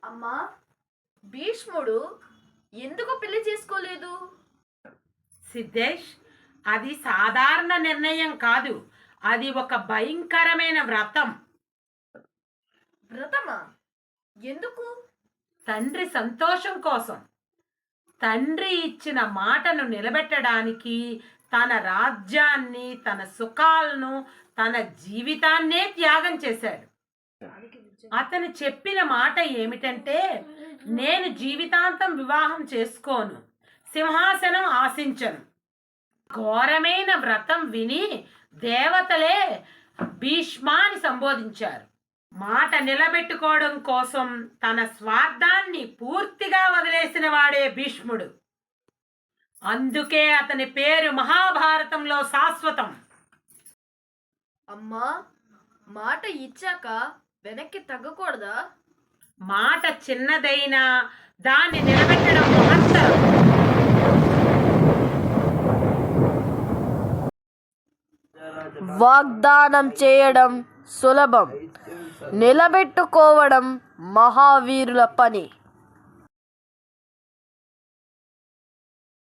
అమ్మా, భీష్ముడు ఎందుకు పెళ్లి చేసుకోలేదు? సిద్ధేష్, అది సాధారణ నిర్ణయం కాదు. అది ఒక భయంకరమైన వ్రతం. వ్రతమా? ఎందుకు? తండ్రి సంతోషం కోసం. తండ్రి ఇచ్చిన మాటను నిలబెట్టడానికి తన రాజ్యాన్ని, తన సుఖాలను, తన జీవితాన్నే త్యాగం చేశాడు. అతను చెప్పిన మాట ఏమిటంటే, నేను జీవితాంతం వివాహం చేసుకోను, సింహాసనం ఆశించను. ఘోరమైన వ్రతం విని దేవతలే భీష్మాని సంబోధించారు. మాట నిలబెట్టుకోవడం కోసం తన స్వార్థాన్ని పూర్తిగా వదిలేసిన వాడే భీష్ముడు. అందుకే అతని పేరు మహాభారతంలో శాశ్వతం. అమ్మా, మాట ఇచ్చాక వెనక్కి తగ్గకూడదా? మాట చిన్నదైనా దాన్ని నిలబెట్టడం మహత్తరం. వాగ్దానం చేయడం సులభం, నిలబెట్టుకోవడం మహావీరుల పని.